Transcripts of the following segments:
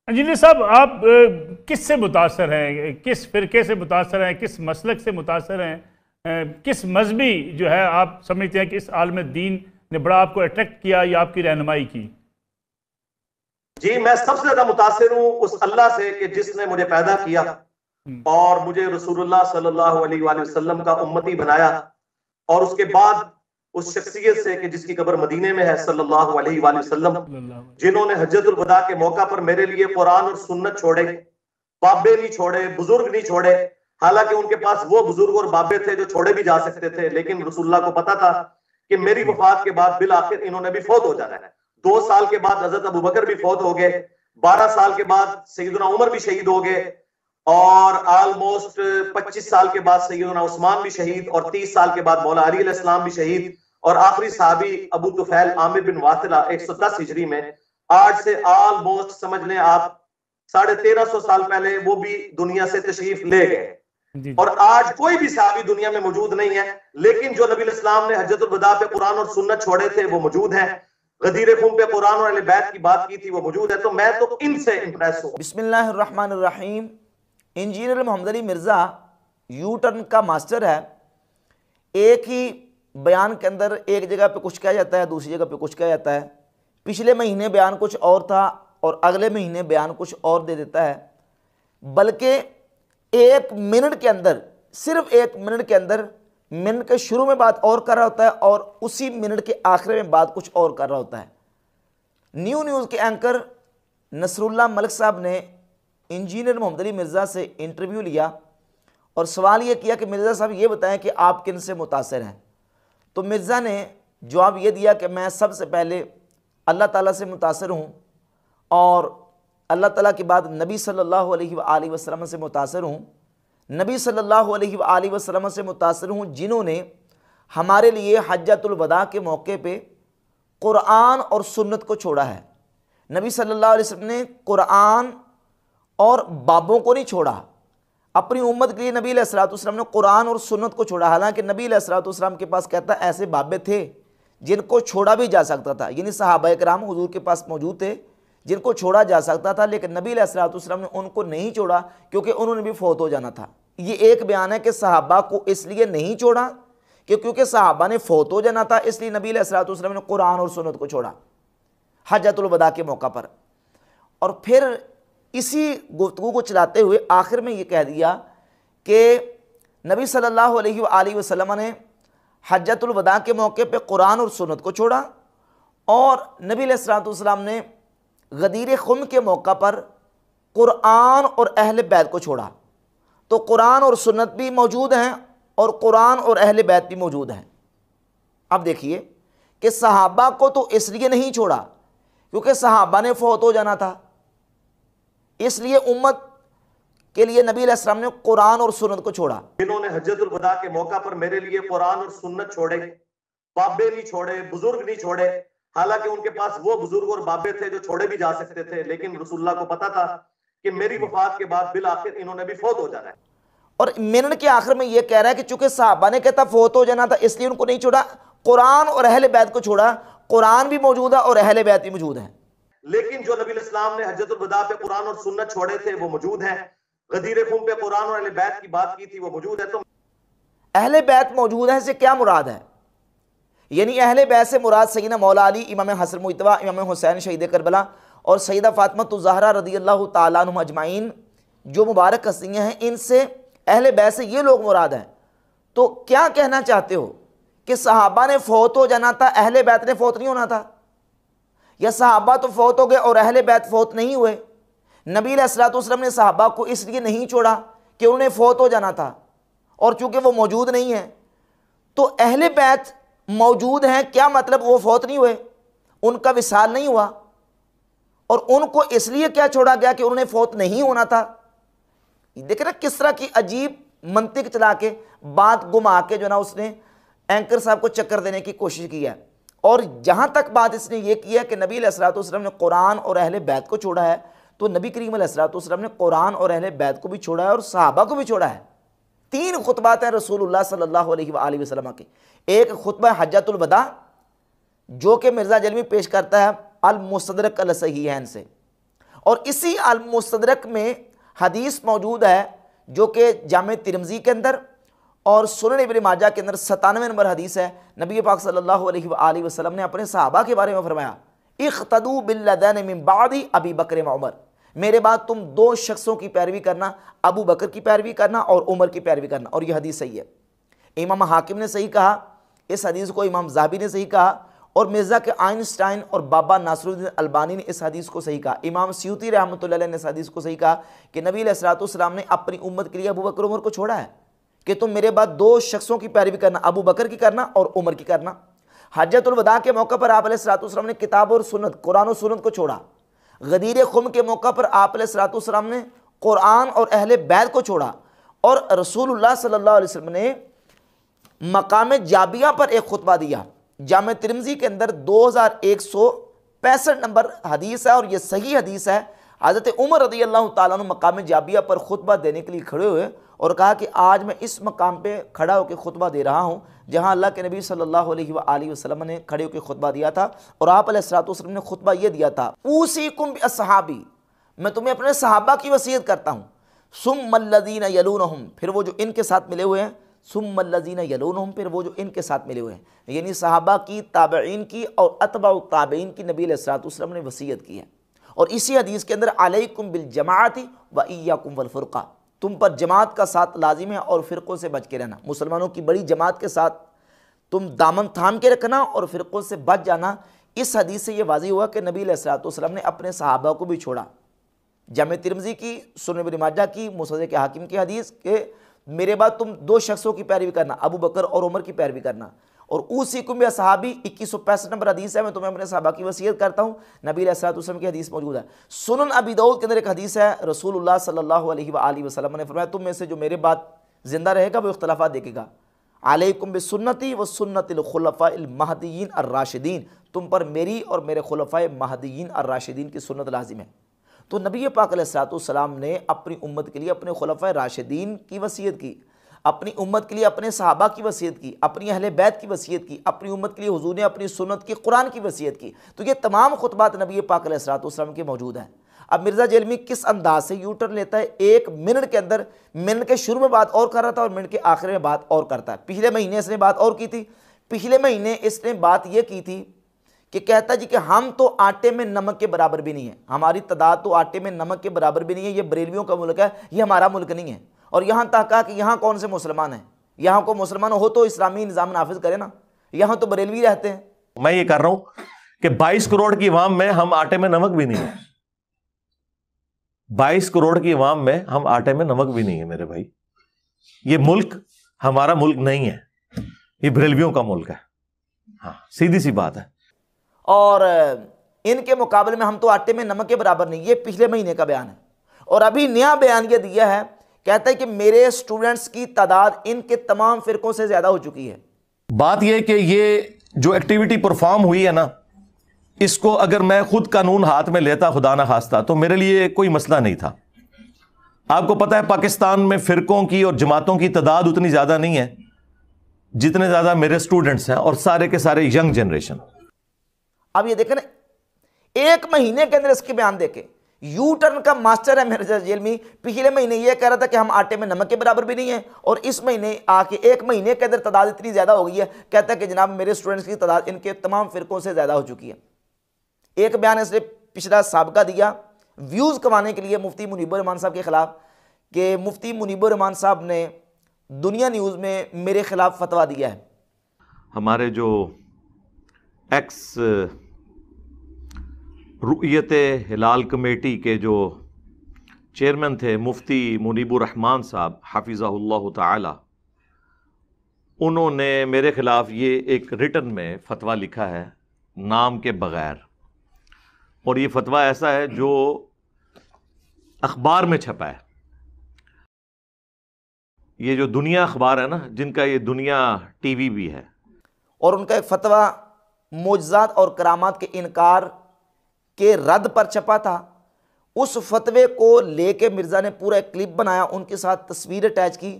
Engineer साहब, आप किससे मुतासर हैं, किस फ़िरके से मुतासर हैं, किस मसलक से मुतासर हैं, किस मजहबी जो है आप समझते हैं कि इस आलम दीन ने बड़ा आपको अट्रैक्ट किया या आपकी रहनुमाई की? जी, मैं सबसे ज्यादा मुतासिर हूँ उस अल्लाह से कि जिसने मुझे पैदा किया और मुझे रसूलुल्लाह सल्लल्लाहु अलैहि वसल्लम का उम्मती बनाया, और उसके बाद उस शख्सियत से कि जिसकी कब्र मदीने में है सल्लल्लाहु अलैहि वसल्लम, जिन्होंने हज्जतुल वदा के मौका पर मेरे लिए कुरान और सुन्नत छोड़े, बाबे नहीं छोड़े, बुजुर्ग नहीं छोड़े। हालांकि उनके पास वो बुजुर्ग और बाबे थे जो छोड़े भी जा सकते थे, लेकिन रसूलुल्लाह को पता था कि मेरी वफात के बाद बिल आखिर इन्होंने भी फौत हो जाना है। 2 साल के बाद हजरत अबू बकर भी फौत हो गए, 12 साल के बाद सैयदना उमर भी शहीद हो गए, और ऑलमोस्ट 25 साल के बाद सैयदना उस्मान भी शहीद, और 30 साल के बाद मौला अली अलैहिस्सलाम भी शहीद, और आखिरी सहाबी अबू तुफैल आमिर बिन वासिला 110 हिजरी में, आज से ऑलमोस्ट समझ लें आप 1350 साल पहले वो भी दुनिया से तशरीफ ले गए। और आज कोई भी सहाबी दुनिया में मौजूद नहीं है, लेकिन जो नबी इस्लाम ने हज्जतुल वदा पे कुरान और सुन्नत छोड़े थे वो मौजूद हैं। गदीर खुम पे कुरान और अहले बैत की बात की थी, वो मौजूद है। तो मैं तो इनसे इंप्रेस हूं। बिस्मिल्लाहिर्रहमानिर्रहीम। Engineer Mohammad Ali Mirza U turn का मास्टर है। एक ही बयान के अंदर एक जगह पे कुछ कहा जाता है, दूसरी जगह पे कुछ कहा जाता है। पिछले महीने बयान कुछ और था और अगले महीने बयान कुछ और दे देता है। बल्कि 1 मिनट के अंदर, सिर्फ 1 मिनट के अंदर, मिनट के शुरू में बात और कर रहा होता है और उसी मिनट के आखिर में बात कुछ और कर रहा होता है। न्यूज़ के एंकर नसरुल्लाह मलिक साहब ने इंजीनियर मोहम्मद अली मिर्ज़ा से इंटरव्यू लिया और सवाल ये किया कि मिर्ज़ा साहब ये बताएं कि आप किन से मुतासिर हैं। तो मिर्ज़ा ने जवाब ये दिया कि मैं सबसे पहले अल्लाह ताला से मुतासिर हूँ और अल्लाह ताला के बाद नबी सल्लल्लाहु अलैहि वसल्लम से मुतासिर हूँ। नबी सल्लल्लाहु अलैहि वसल्लम से मुतासिर हूँ जिन्होंने हमारे लिए हज्जतुल वदा के मौके पे कुरान और सुन्नत को छोड़ा है। नबी सल्लल्लाहु अलैहि वसल्लम ने कुरान और बाबों को नहीं छोड़ा, अपनी उम्मत के लिए नबी अलैहिस्सलातु वस्सलाम ने कुरान और सुन्नत को छोड़ा। हालांकि नबी अलैहिस्सलातु वस्सलाम के पास कहता है ऐसे बाबे थे जिनको छोड़ा भी जा सकता था, यानी सहाबा किराम हुजूर के पास मौजूद थे जिनको छोड़ा जा सकता था, लेकिन नबी अलैहिस्सलातु वस्सलाम ने उनको नहीं छोड़ा क्योंकि उन्होंने भी फौत हो जाना था। ये एक बयान है कि सहाबा को इसलिए नहीं छोड़ा कि क्योंकि सहाबा ने फौत हो जाना था, इसलिए नबी अलैहिस्सलातु वस्सलाम ने कुरान और सुन्नत को छोड़ा हज्जतुल वदा के मौका पर। और फिर इसी गुफ्तगू को चलाते हुए आखिर में ये कह दिया कि नबी सल्लल्लाहु अलैहि वसल्लम ने हज्जतुल वदा के मौके पे कुरान और सुन्नत को छोड़ा और नबी अलैहिस्सलातु वस्सलाम ने गदीर खुम के मौका पर कुरान और अहले बैत को छोड़ा। तो कुरान और सुन्नत भी मौजूद हैं और कुरान और अहले बैत भी मौजूद हैं। अब देखिए कि सहाबा को तो इसलिए नहीं छोड़ा क्योंकि सहाबा ने फौत हो जाना था, इसलिए उम्मत के लिए नबी अलैहिस्सलाम ने कुरान और सुन्नत को छोड़ा। जिन्होंने हज्जतुल वदा के मौका पर मेरे लिए कुरान और सुन्नत छोड़े, बाबे नहीं छोड़े, बुजुर्ग नहीं छोड़े। हालांकि उनके पास वो बुजुर्ग और बाबे थे जो छोड़े भी जा सकते थे, लेकिन रसूलुल्लाह को पता था कि मेरी वफात के बाद बिल आखिर इन्होंने भी फौत हो जाना है। और मिनट के आखिर में ये कह रहा है कि चूंकि सहाबा ने कहता फौत हो जाना था इसलिए उनको नहीं छोड़ा, कुरान और अहले बैत को छोड़ा। कुरान भी मौजूद है और अहले बैत भी मौजूद है, लेकिन जो नबी इस्लाम ने हज्जतुल वदा पे कुरान और सुन्नत छोड़े थे वो मौजूद हैं। गदीर खुम पे कुरान और अहले बैत की बात की थी, वो मौजूद है। तो अहले बैत मौजूद है, इससे क्या मुराद है? यानी अहले बैत से मुराद सैयदना मौला अली, इमाम हसन मुज्तबा, इमाम हुसैन शहीद करबला और सैयदा फातिमा ज़हरा रज़ियल्लाहु ताला अन्हुम अजमाइन जो मुबारक हस्तियाँ हैं, इनसे अहले बैत से ये लोग मुराद हैं। तो क्या कहना चाहते हो कि सहाबा ने फौत हो जाना था, अहले बैत ने फौत नहीं होना था? या सहाबा तो फौत हो गए और अहले बैत फौत नहीं हुए? नबी अलैहिस्सलातु वस्सलाम ने सहाबा को इसलिए नहीं छोड़ा कि उन्हें फौत हो जाना था और चूंकि वो मौजूद नहीं है। तो अहले बैत मौजूद हैं, क्या मतलब वो फौत नहीं हुए, उनका विसाल नहीं हुआ, और उनको इसलिए क्या छोड़ा गया कि उन्होंने फौत नहीं होना था? देख रहे किस तरह की अजीब मंतिक चला के बात घुमा के जो ना उसने एंकर साहब को चक्कर देने की कोशिश की है। और जहां तक बात इसने ये की है कि नबी अलैहिस्सलातु वस्सलाम ने कुरान और अहले बैत को छोड़ा है, तो नबी करीम अलैहिस्सलातु वस्सलाम ने कुरान और अहले बैत को भी छोड़ा है और सहाबा को भी छोड़ा है। 3 खुतबात हैं रसूलुल्लाह सल्लल्लाहु अलैहि वसल्लम के। एक खुतबा हज्जतुल वदा जो कि मिर्ज़ा जलमी पेश करता है अल मुस्तदरक अल सहीहैन से, और इसी अल-मुस्तदरक में हदीस मौजूद है जो कि जामे तिरमिज़ी के अंदर और सुनन इब्न माजा के अंदर 97 नंबर हदीस है। नबी पाक सल्लल्लाहु अलैहि वसल्लम ने अपने सहाबा के बारे में फरमाया, इख्तदू बिल्लदैन मिन बादी अबी बकर व उमर, मेरे बाद तुम दो शख्सों की पैरवी करना, अबू बकर की पैरवी करना और उमर की पैरवी करना। और यह हदीस सही है। इमाम हाकिम ने सही कहा, इस हदीस को इमाम ज़हाबी ने सही कहा, और मिर्ज़ा के आइंस्टाइन और बाबा नासरुद्दीन अलबानी ने इस हदीस को सही कहा। इमाम स्यूती रहमतुल्लाह अलैह ने इस हदीस को सही कहा कि नबी अलैहिस्सलाम ने अपनी उम्मत के लिए अबू बकर उमर को छोड़ा है कि तुम मेरे बाद दो शख्सों की पैरवी करना, अबू बकर की करना और उमर की करना। हज्जतुल वदा के मौके पर आप अलैहिस्सलाम ने किताब और सुन्नत, कुरान और सुन्नत को छोड़ा। गदीर खुम के मौके पर आप अलैहिस्सलाम ने कुरान और अहले बैत को छोड़ा। और रसूलुल्लाह सल्लल्लाहु अलैहि वसल्लम ने मकाम जाबिया पर एक खुतबा दिया। जामे तिरमिज़ी के अंदर 2165 नंबर हदीस है और यह सही हदीस है। हज़रत उमर रज़ी अल्लाह ताला अन्हु मकाम जाबिया पर खुतबा देने के लिए खड़े हुए और कहा कि आज मैं इस मकाम पे खड़ा होकर खुतबा दे रहा हूँ जहाँ अल्लाह के नबी सल्लल्लाहु अलैहि वसल्लम ने खड़े होकर खुतबा दिया था। और आप अलैहिस्सलाम ने खुतबा ये दिया था, ऊसीकुम बिअस्हाबी, मैं तुम्हें अपने सहाबा की वसीयत करता हूँ, सुम्मल्लज़ीना यलूनहुम, फिर वो जो इनके साथ मिले हुए हैं, सुम्मल्लज़ीना यलूनहुम, फिर वो जो इनके साथ मिले हुए हैं, यानी सहाबा की, ताबईन की और अतबाउ ताबईन की नबी अलैहिस्सलाम ने वसीयत की है। और इसी हदीस के अंदर अलैकुम बिल जमाअति व इय्याकुम वल फुरक़ा, तुम पर जमात का साथ लाजिम है और फ़िरक़ों से बच के रहना। मुसलमानों की बड़ी जमात के साथ तुम दामन थाम के रखना और फ़िरक़ों से बच जाना। इस हदीस से ये वाज़ी हुआ कि नबी अलैहिस्सलाम ने अपने सहाबा को भी छोड़ा। जामे तिरमिज़ी की, सुनन इब्न माजा की, मुसनद के हाकिम की हदीस के मेरे बाद तुम दो शख्सों की पैरवी करना, अबू बकर और उमर की पैरवी करना। और ऊसीकुम बिअस्हाबी 2165 नंबर हदीस है, मैं तुम्हें अपने सहाबा की वसीयत करता हूँ। नबी अलैहिस्सलाम की हदीस मौजूद है। सुनन अबी दाऊद के अंदर एक हदीस है, रसूलुल्लाह सल्लल्लाहु अलैहि वसल्लम ने फरमाया, तुम में से जो मेरे बाद जिंदा रहेगा वो इख्तिलाफात देखेगा। अलैकुम बिसुन्नती व सुन्नतिल खुलफाइल महदीयीन अर्राशिदीन, तुम पर मेरी और मेरे खुलफाए महदीयीन अर्राशिदीन की सुन्नत लाजिम है। तो नबी पाक अलैहिस्सलाम ने अपनी उम्मत के लिए अपने खुलफाए राशिदीन की वसीयत की, अपनी उम्मत के लिए अपने सहाबा की वसीयत की, अपनी अहले बैत की वसीयत की, अपनी उम्मत के लिए हुजूर ने अपनी सुन्नत की, कुरान की वसीयत की। तो ये तमाम खुतबात नबी पाक अलैहिस्सलाम के मौजूद हैं। अब मिर्ज़ा जेलमी किस अंदाज से यू टर्न लेता है, एक मिनट के अंदर, मिनट के शुरू में बात और कर रहा था और मिनट के आखिर में बात और करता है। पिछले महीने इसने बात और की थी, पिछले महीने इसने बात यह की थी कि कहता जी कि हम तो आटे में नमक के बराबर भी नहीं है, हमारी तादाद तो आटे में नमक के बराबर भी नहीं है, ये बरेलवियों का मुल्क है, ये हमारा मुल्क नहीं है। और यहाँ तक कहा कि यहाँ कौन से मुसलमान हैं, यहाँ को मुसलमान हो तो इस्लामी निज़ाम नाफिज करे ना, यहाँ तो बरेलवी रहते हैं। मैं ये कर रहा हूं कि 22 करोड़ की अवाम में हम आटे में नमक भी नहीं है, 22 करोड़ की अवाम में हम आटे में नमक भी नहीं है मेरे भाई। ये मुल्क हमारा मुल्क नहीं है, ये बरेलवियों का मुल्क है। हाँ, सीधी सी बात है। और इनके मुकाबले में हम तो आटे में नमक के बराबर नहीं, ये पिछले महीने का बयान है। और अभी नया बयान ये दिया है, कहता है कि मेरे स्टूडेंट्स की तादाद इनके तमाम फिरकों से ज्यादा हो चुकी है। बात यह कि ये जो एक्टिविटी परफॉर्म हुई है ना, इसको अगर मैं खुद कानून हाथ में लेता खुदा ना खास्ता तो मेरे लिए कोई मसला नहीं था। आपको पता है पाकिस्तान में फिरकों की और जमातों की तादाद उतनी ज्यादा नहीं है जितने ज्यादा मेरे स्टूडेंट्स हैं, और सारे के सारे यंग जनरेशन। अब ये देखें ना, एक महीने के अंदर इसके बयान देखे, यू टर्न का मास्टर है मिर्ज़ा जेलमी। पिछले महीने ये कह रहा था कि हम आटे में नमक के बराबर भी नहीं है, और इस महीने आके एक महीने के अंदर तादाद इतनी ज्यादा हो गई है, कहता है कि जनाब मेरे स्टूडेंट्स की तादाद इनके तमाम फिरकों से ज्यादा हो चुकी है। एक बयान इसने पिछला साबका दिया व्यूज कमाने के लिए मुफ्ती मुनीबुर रहमान साहब के खिलाफ, कि मुफ्ती मुनीबुर रहमान साहब ने दुनिया न्यूज में मेरे खिलाफ फतवा दिया है। हमारे जो एक्स रुयत हिलाल कमेटी के जो चेयरमैन थे मुफ्ती मुनीबुर रहमान साहब हाफिज़हुल्लाह ताला, उन्होंने मेरे ख़िलाफ़ ये एक रिटन में फ़तवा लिखा है नाम के बग़ैर, और ये फ़तवा ऐसा है जो अखबार में छपा है। ये जो दुनिया अखबार है ना, जिनका ये दुनिया टीवी भी है, और उनका एक फतवा मोजज़ात और करामात के इनकार के रद्द पर छपा था। उस फतवे को लेके मिर्ज़ा ने पूरा एक क्लिप बनाया, उनके साथ तस्वीर अटैच की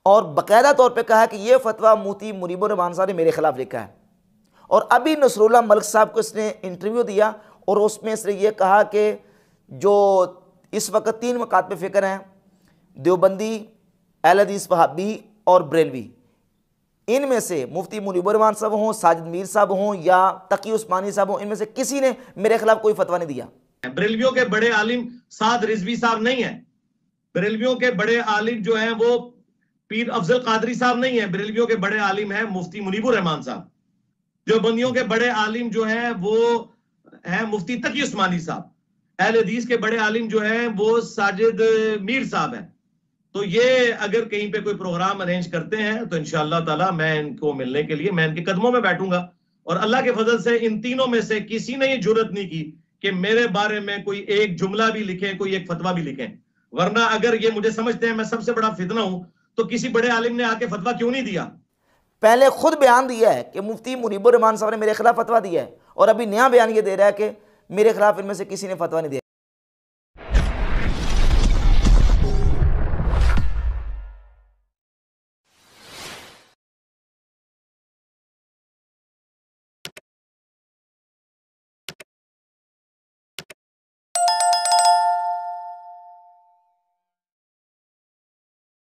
और बाकायदा तौर पे कहा कि यह फतवा मुफ्ती मुनीबुर रहमान साहब ने मेरे खिलाफ लिखा है। और अभी नसरुल्लाह मलिक साहब को इसने इंटरव्यू दिया और उसमें इसने ये कहा कि जो इस वक्त 3 मकात पे फ़िक्र हैं, देवबंदी, अहले हदीस वहाबी और बरेलवी, इनमें से मुफ्ती मुनीबुर रहमान साहब हों, साजिद मीर साहब हों या तकी उस्मानी साहब हों, इनमें से किसी ने मेरे खिलाफ कोई फतवा नहीं दिया। बरेलवियों के बड़े आलिम साद रिजवी साहब नहीं है। बरेलवियों के बड़े आलिम जो हैं वो पीर अफजल कादरी साहब नहीं है। बरेलवियों के बड़े आलिम हैं मुफ्ती मुनीबुर रहमान साहब। जो बंदियों के बड़े आलिम जो हैं वो है मुफ्ती तकी उस्मानी साहब। अहले हदीस के बड़े आलिम जो हैं वो साजिद मीर साहब हैं। तो ये अगर कहीं पे कोई प्रोग्राम अरेंज करते हैं तो इंशाअल्लाह ताला मैं इनको मिलने के लिए मैं इनके कदमों में बैठूंगा। और अल्लाह के फजल से इन तीनों में से किसी ने ये जुर्रत नहीं की कि मेरे बारे में कोई एक जुमला भी लिखे, कोई एक फतवा भी लिखे। वरना अगर ये मुझे समझते हैं मैं सबसे बड़ा फितना हूं तो किसी बड़े आलिम ने आके फतवा क्यों नहीं दिया। पहले खुद बयान दिया है कि मुफ्ती मुनीबुर रहमान साहब ने मेरे खिलाफ फतवा दिया है, और अभी नया बयान ये दे रहा है कि मेरे खिलाफ इनमें से किसी ने फतवा नहीं दिया।